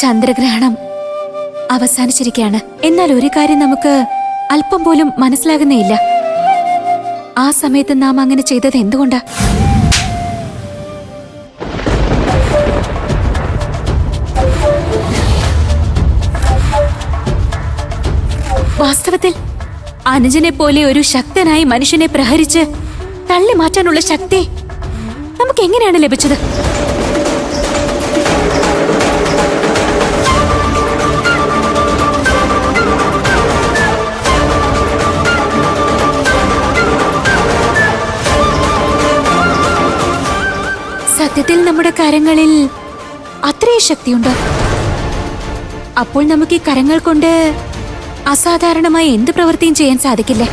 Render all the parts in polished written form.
ചന്ദ്രഗ്രഹണം അവസാനിച്ചിരിക്കുകയാണ്. എന്നാൽ ഒരു കാര്യം നമുക്ക് അല്പം പോലും മനസ്സിലാകുന്നേയില്ല. ആ സമയത്ത് നാം അങ്ങനെ ചെയ്തത് എന്തുകൊണ്ടാ? വാസ്തവത്തിൽ അനുജനെ പോലെ ഒരു ശക്തനായി മനുഷ്യനെ പ്രഹരിച്ച് തള്ളി മാറ്റാനുള്ള ശക്തി നമുക്ക് എങ്ങനെയാണ് ലഭിച്ചത്? സത്യത്തിൽ നമ്മുടെ കരങ്ങളിൽ അത്രയും ശക്തിയുണ്ടോ? അപ്പോൾ നമുക്ക് ഈ കരങ്ങൾ കൊണ്ട് അസാധാരണമായ എന്ത് പ്രവൃത്തിയും ചെയ്യാൻ സാധിക്കില്ലേ?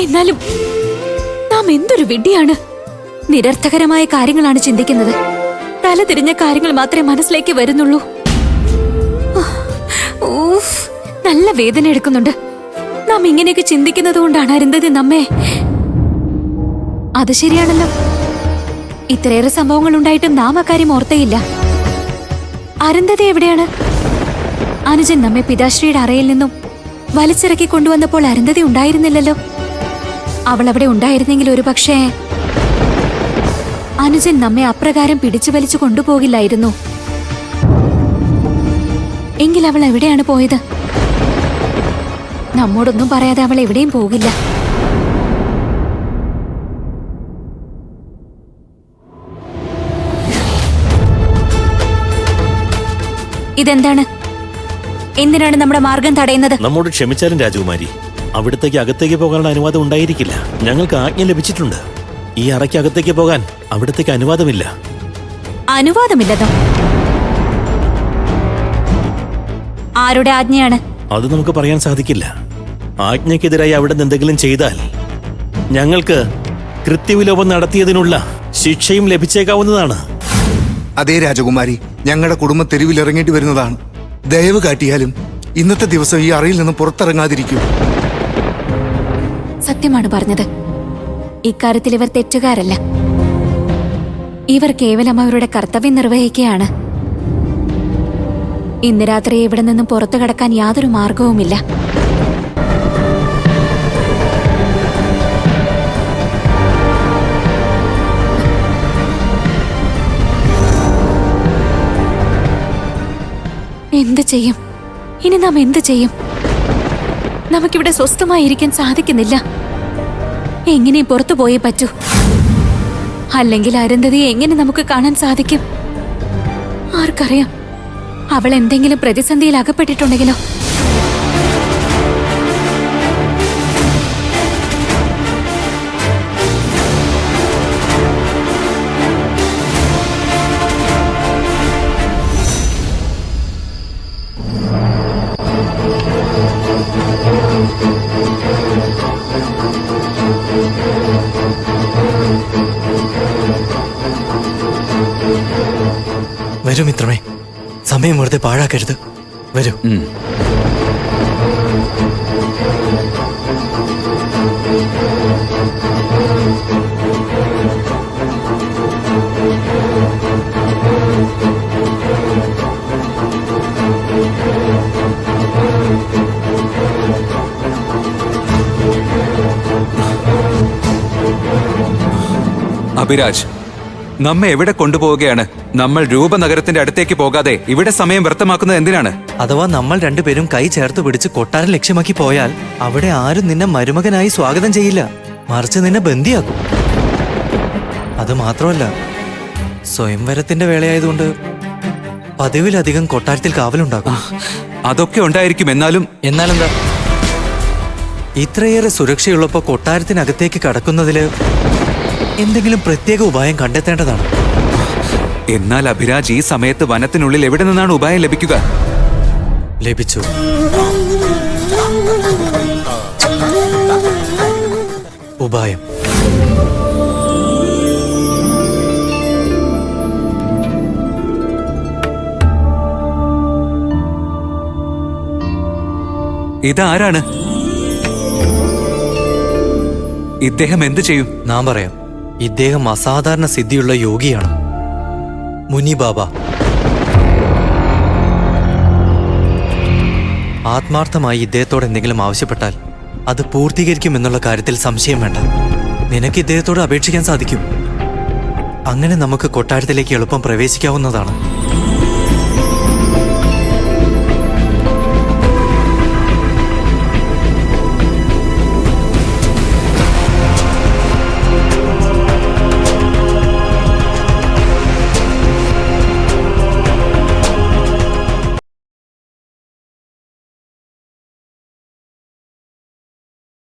എന്നാലും നാം എന്തൊരു വിഡ്ഢിയാണ്! നിരർത്ഥകരമായ കാര്യങ്ങളാണ് ചിന്തിക്കുന്നത്. തലതിരിഞ്ഞ കാര്യങ്ങൾ മാത്രമേ മനസ്സിലേക്ക് വരുന്നുള്ളൂ. നല്ല വേദന എടുക്കുന്നുണ്ട്. നാം ഇങ്ങനെയൊക്കെ ചിന്തിക്കുന്നത് കൊണ്ടാണ് അരുന്ധതി നമ്മെ... അത് ശരിയാണല്ലോ. ഇത്രയേറെ സംഭവങ്ങൾ ഉണ്ടായിട്ടും നാം അക്കാര്യം ഓർത്തേയില്ല. അരുന്ധതി എവിടെയാണ്? അനുജൻ നമ്മെ പിതാശ്രീയുടെ അറയിൽ നിന്നും വലിച്ചിറക്കി കൊണ്ടുവന്നപ്പോൾ അരുന്ധതി ഉണ്ടായിരുന്നില്ലല്ലോ. അവൾ അവിടെ ഉണ്ടായിരുന്നെങ്കിൽ ഒരു പക്ഷേ അനുജൻ നമ്മെ അപ്രകാരം പിടിച്ചു വലിച്ചു കൊണ്ടുപോകില്ലായിരുന്നു. എങ്കിൽ അവൾ എവിടെയാണ് പോയത്? നമ്മോടൊന്നും പറയാതെ അവൾ എവിടെയും പോകില്ല. ഇതെന്താണ്? എന്തിനാണ് നമ്മുടെ മാർഗം തടയുന്നത്? നമ്മോട് ക്ഷമിച്ചാലും രാജകുമാരി, അവിടത്തേക്ക് അകത്തേക്ക് പോകാനുള്ള അനുവാദം ഉണ്ടായിരിക്കില്ല. ഞങ്ങൾക്ക് ആജ്ഞ ലഭിച്ചിട്ടുണ്ട്. ഈ അറയ്ക്ക് അകത്തേക്ക് പോകാൻ അവിടത്തേക്ക് അനുവാദമില്ല. അനുവാദമില്ലതോ? ആരുടെ ആജ്ഞയാണ്? അത് നമുക്ക് പറയാൻ സാധിക്കില്ല. ആജ്ഞയ്ക്കെതിരായി അവിടെ നിന്ന് എന്തെങ്കിലും ചെയ്താൽ ഞങ്ങൾക്ക് കൃത്യവിലോപം നടത്തിയതിനുള്ള ശിക്ഷയും ലഭിച്ചേക്കാവുന്നതാണ്. അതേ രാജകുമാരി, ഞങ്ങളുടെ കുടുംബം തെരുവിലിറങ്ങേണ്ടി വരുന്നതാണ്. ദയവ് കാട്ടിയാലും ഇന്നത്തെ ദിവസം ഈ അറയിൽ നിന്നും പുറത്തിറങ്ങാതിരിക്കൂ. സത്യമാണ് പറഞ്ഞത്. ഇക്കാര്യത്തിൽ ഇവർ തെറ്റുകാരല്ല. ഇവർ കേവലം അവരുടെ കർത്തവ്യം നിർവഹിക്കുകയാണ്. ഇന്ന് രാത്രി ഇവിടെ നിന്നും പുറത്തു കടക്കാൻ യാതൊരു മാർഗവുമില്ല. എന്ത് ചെയ്യും? ഇനി നാം എന്ത് ചെയ്യും? നമുക്കിവിടെ സ്വസ്ഥമായിരിക്കാൻ സാധിക്കുന്നില്ല. എങ്ങനെയും പുറത്തു പോയേ പറ്റൂ. അല്ലെങ്കിൽ അരുന്ധതിയെ എങ്ങനെ നമുക്ക് കാണാൻ സാധിക്കും? ആർക്കറിയാം, അവൾ എന്തെങ്കിലും പ്രതിസന്ധിയിൽ അകപ്പെട്ടിട്ടുണ്ടെങ്കിലോ? വരൂ മിത്രമേ, സമയം വെറുതെ പാഴാക്കരുത്. വരൂ. അഭിരാജ്, നമ്മെ എവിടെ കൊണ്ടുപോവുകയാണ്? നമ്മൾ രൂപനഗരത്തിന്റെ അടുത്തേക്ക് പോകാതെ ഇവിടെ സമയം വ്യർത്ഥമാക്കുന്നത് എന്തിനാണ്? അഥവാ നമ്മൾ രണ്ടുപേരും കൈ ചേർത്ത് പിടിച്ച് കൊട്ടാരം ലക്ഷ്യമാക്കി പോയാൽ അവിടെ ആരും നിന്നെ മരുമകനായി സ്വാഗതം ചെയ്യില്ല, മറിച്ച് നിന്നെ ബന്ദിയാക്കും. അത് മാത്രമല്ല, സ്വയംവരത്തിന്റെ വേളയായതുകൊണ്ട് പതിവിലധികം കൊട്ടാരത്തിൽ കാവലുണ്ടാകും. അതൊക്കെ ഉണ്ടായിരിക്കും. എന്നാലെന്താ? ഇത്രയേറെ സുരക്ഷയുള്ളപ്പോ കൊട്ടാരത്തിനകത്തേക്ക് കടക്കുന്നതില് എന്തെങ്കിലും പ്രത്യേക ഉപായം കണ്ടെത്തേണ്ടതാണ്. എന്നാൽ അഭിരാജ് ഈ സമയത്ത് വനത്തിനുള്ളിൽ എവിടെ നിന്നാണ് ഉപായം ലഭിക്കുക? ലഭിച്ചു. ഉപായം. ഇതാരാണ്? ഇദ്ദേഹം എന്തു ചെയ്യും? നാം പറയാം. ഇദ്ദേഹം അസാധാരണ സിദ്ധിയുള്ള യോഗിയാണ്, മുനി ബാബ. ആത്മാർത്ഥമായി ഇദ്ദേഹത്തോട് എന്തെങ്കിലും ആവശ്യപ്പെട്ടാൽ അത് പൂർത്തീകരിക്കുമെന്നുള്ള കാര്യത്തിൽ സംശയം വേണ്ട. നിനക്ക് ഇദ്ദേഹത്തോട് അപേക്ഷിക്കാൻ സാധിക്കും. അങ്ങനെ നമുക്ക് കൊട്ടാരത്തിലേക്ക് എളുപ്പം പ്രവേശിക്കാവുന്നതാണ്.